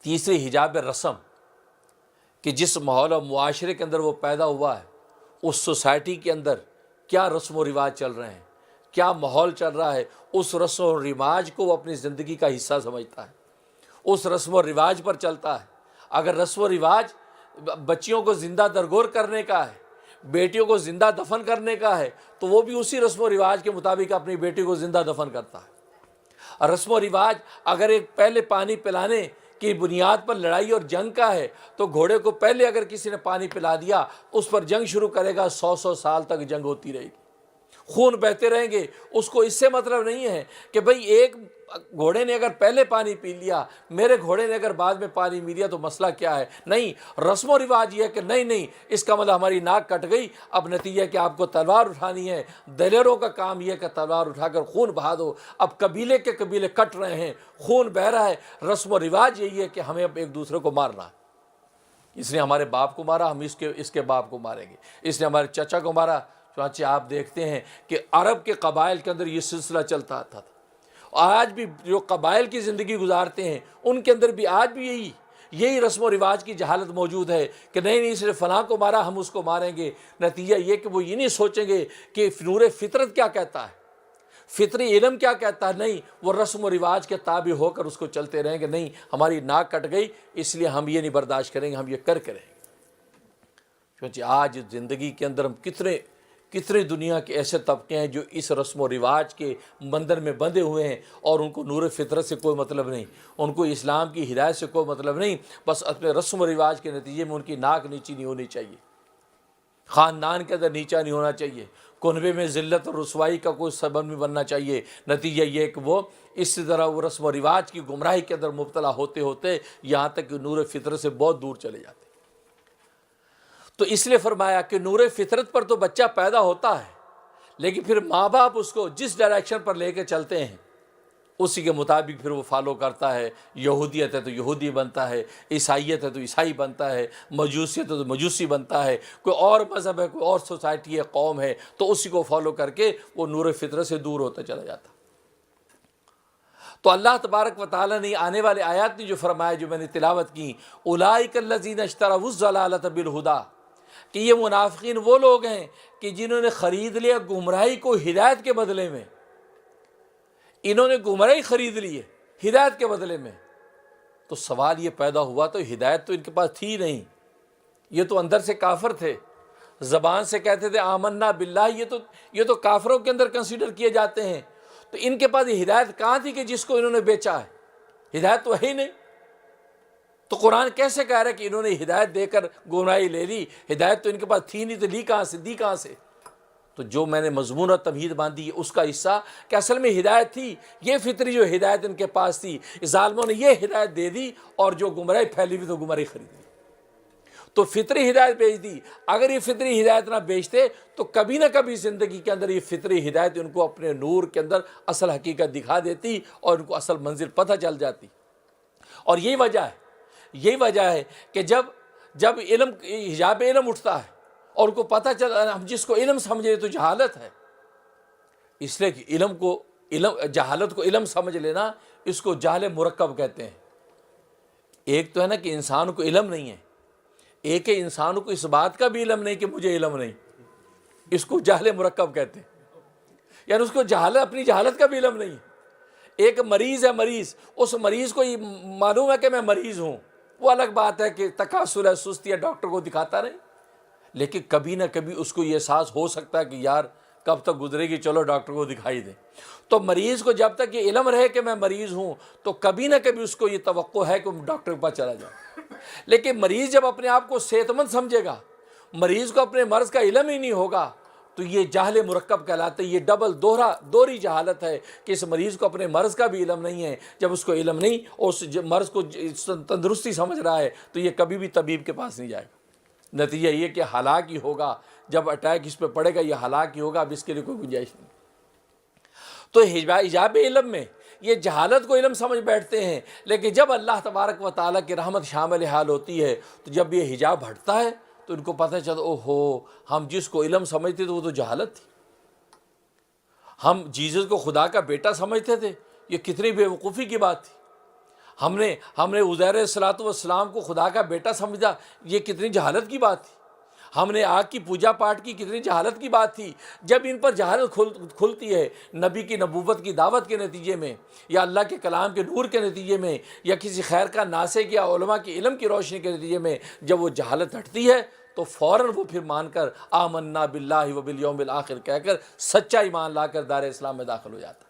تیسری حجاب رسم کہ جس ماحول اور معاشرے کے اندر وہ پیدا ہوا ہے اس سوسائٹی کے اندر کیا رسم و رواج چل رہے ہیں، کیا ماحول چل رہا ہے، اس رسم و رواج کو وہ اپنی زندگی کا حصہ سمجھتا ہے، اس رسم و رواج پر چلتا ہے۔ اگر رسم و رواج بچیوں کو زندہ درگور کرنے کا ہے، بیٹیوں کو زندہ دفن کرنے کا ہے، تو وہ بھی اسی رسم و رواج کے مطابق اپنی بیٹی کو زندہ دفن کرتا ہے۔ اور رسم و رواج اگر ایک پہلے پانی پلانے کی بنیاد پر لڑائی اور جنگ کا ہے تو گھوڑے کو پہلے اگر کسی نے پانی پلا دیا اس پر جنگ شروع کرے گا، 100 سال تک جنگ ہوتی رہے گی، خون بہتے رہیں گے۔ اس کو اس سے مطلب نہیں ہے کہ بھئی ایک گھوڑے نے اگر پہلے پانی پی لیا، میرے گھوڑے نے اگر بعد میں پانی پی لیا تو مسئلہ کیا ہے۔ نہیں، رسم و رواج یہ ہے کہ نہیں اس کا مطلب ہماری ناک کٹ گئی، اب نتیجہ کہ آپ کو تلوار اٹھانی ہے۔ دلیروں کا کام یہ ہے کہ تلوار اٹھا کر خون بہا دو۔ اب قبیلے کے قبیلے کٹ رہے ہیں، خون بہہ رہا ہے، رسم و رواج یہی ہے کہ ہمیں اب ایک دوسرے کو مارنا ہے۔ اس نے ہمارے باپ کو مارا، ہم اس کے باپ کو ماریں گے، اس نے ہمارے چچا کو مارا۔ چنانچہ آپ دیکھتے ہیں کہ عرب کے قبائل کے اندر یہ سلسلہ چلتا تھا۔ آج بھی جو قبائل کی زندگی گزارتے ہیں ان کے اندر بھی آج بھی یہی رسم و رواج کی جہالت موجود ہے کہ نہیں اس نے فلاں کو مارا، ہم اس کو ماریں گے۔ نتیجہ یہ کہ وہ یہ نہیں سوچیں گے کہ نور فطرت کیا کہتا ہے، فطری علم کیا کہتا ہے۔ نہیں، وہ رسم و رواج کے تابع ہو کر اس کو چلتے رہیں گے۔ نہیں، ہماری ناک کٹ گئی اس لیے ہم یہ نہیں برداشت کریں گے، ہم یہ کر کے رہیں گے۔ کیونکہ آج زندگی کے اندر ہم کتنے دنیا کے ایسے طبقے ہیں جو اس رسم و رواج کے بندر میں بندھے ہوئے ہیں اور ان کو نور فطرت سے کوئی مطلب نہیں، ان کو اسلام کی ہدایت سے کوئی مطلب نہیں، بس اپنے رسم و رواج کے نتیجے میں ان کی ناک نیچی نہیں ہونی چاہیے، خاندان کے اندر نیچا نہیں ہونا چاہیے، کنبے میں ذلت اور رسوائی کا کوئی سبب نہیں بننا چاہیے۔ نتیجہ یہ کہ وہ اس طرح وہ رسم و رواج کی گمراہی کے اندر مبتلا ہوتے ہوتے یہاں تک کہ نور فطرت سے بہت دور چلے جاتے۔ تو اس لیے فرمایا کہ نور فطرت پر تو بچہ پیدا ہوتا ہے، لیکن پھر ماں باپ اس کو جس ڈائریکشن پر لے کے چلتے ہیں اسی کے مطابق پھر وہ فالو کرتا ہے۔ یہودیت ہے تو یہودی بنتا ہے، عیسائیت ہے تو عیسائی بنتا ہے، مجوسیت ہے تو مجوسی بنتا ہے، کوئی اور مذہب ہے، کوئی اور سوسائٹی ہے، قوم ہے، تو اسی کو فالو کر کے وہ نور فطرت سے دور ہوتا چلا جاتا۔ تو اللہ تبارک و تعالیٰ نے آنے والے آیات میں جو فرمایا، جو میں نے تلاوت کی، اولئک الذین اشتروا الضلالۃ بالہدیٰ، کہ یہ منافقین وہ لوگ ہیں کہ جنہوں نے خرید لیا گمراہی کو ہدایت کے بدلے میں۔ انہوں نے گمراہی خرید لی ہے ہدایت کے بدلے میں۔ تو سوال یہ پیدا ہوا تو ہدایت تو ان کے پاس تھی نہیں، یہ تو اندر سے کافر تھے، زبان سے کہتے تھے آمنا باللہ، یہ تو کافروں کے اندر کنسیڈر کیے جاتے ہیں۔ تو ان کے پاس یہ ہدایت کہاں تھی کہ جس کو انہوں نے بیچا ہے؟ ہدایت تو ہے ہی نہیں۔ تو قرآن کیسے کہہ رہا ہے کہ انہوں نے ہدایت دے کر گمراہی لے لی؟ ہدایت تو ان کے پاس تھی نہیں، تو لی کہاں سے، دی کہاں سے؟ تو جو میں نے مضمون اور تمہید باندھی ہے اس کا حصہ کہ اصل میں ہدایت تھی، یہ فطری جو ہدایت ان کے پاس تھی، ظالموں نے یہ ہدایت دے دی اور جو گمراہی پھیلی ہوئی تو گمراہی خرید لی، تو فطری ہدایت بیچ دی۔ اگر یہ فطری ہدایت نہ بیچتے تو کبھی نہ کبھی زندگی کے اندر یہ فطری ہدایت ان کو اپنے نور کے اندر اصل حقیقت دکھا دیتی اور ان کو اصل منزل پتہ چل جاتی۔ اور یہی وجہ ہے کہ جب علم حجاب علم اٹھتا ہے اور ان کو پتہ چلا، ہم جس کو علم سمجھے تو جہالت ہے، اس لیے کہ جہالت کو علم سمجھ لینا، اس کو جہل مرکب کہتے ہیں۔ ایک تو ہے نا کہ انسان کو علم نہیں ہے، ایک ہے انسان کو اس بات کا بھی علم نہیں کہ مجھے علم نہیں، اس کو جہل مرکب کہتے ہیں، یعنی اس کو اپنی جہالت کا بھی علم نہیں ہے۔ ایک مریض ہے، اس مریض کو یہ معلوم ہے کہ میں مریض ہوں، وہ الگ بات ہے کہ تکاسل ہے، سستی ہے، ڈاکٹر کو دکھاتا نہیں، لیکن کبھی نہ کبھی اس کو یہ احساس ہو سکتا ہے کہ یار کب تک گزرے گی، چلو ڈاکٹر کو دکھائی دیں۔ تو مریض کو جب تک یہ علم رہے کہ میں مریض ہوں تو کبھی نہ کبھی اس کو یہ توقع ہے کہ ڈاکٹر کے پاس چلا جائے۔ لیکن مریض جب اپنے آپ کو صحت مند سمجھے گا، مریض کو اپنے مرض کا علم ہی نہیں ہوگا، تو یہ جہل مرکب کہلاتا ہے۔ یہ دوہری جہالت ہے کہ اس مریض کو اپنے مرض کا بھی علم نہیں ہے۔ جب اس کو علم نہیں اور اس مرض کو تندرستی سمجھ رہا ہے تو یہ کبھی بھی طبیب کے پاس نہیں جائے گا۔ نتیجہ یہ کہ ہلاک ہی ہوگا، جب اٹیک اس پہ پڑے گا یہ ہلاک ہی ہوگا، اب اس کے لیے کوئی گنجائش نہیں۔ تو حجاب علم میں یہ جہالت کو علم سمجھ بیٹھتے ہیں، لیکن جب اللہ تبارک و تعالیٰ کی رحمت شامل حال ہوتی ہے تو جب یہ حجاب ہٹتا ہے تو ان کو پتہ چلتا اوہو، ہم جس کو علم سمجھتے تھے وہ تو جہالت تھی، ہم جیزس کو خدا کا بیٹا سمجھتے تھے، یہ کتنی بے وقوفی کی بات تھی، ہم نے عزیر الصلوۃ والسلام کو خدا کا بیٹا سمجھا، یہ کتنی جہالت کی بات تھی۔ ہم نے آگ کی پوجا پاٹ کی، کتنی جہالت کی بات تھی۔ جب ان پر جہالت کھلتی ہے نبی کی نبوت کی دعوت کے نتیجے میں، یا اللہ کے کلام کے نور کے نتیجے میں، یا کسی خیر کا ناسک یا علماء کے علم کی روشنی کے نتیجے میں، جب وہ جہالت ہٹتی ہے تو فوراً وہ پھر مان کر آمنا باللہ و بالیوم الآخر کہہ کر سچا ایمان لا کر دار اسلام میں داخل ہو جاتا ہے۔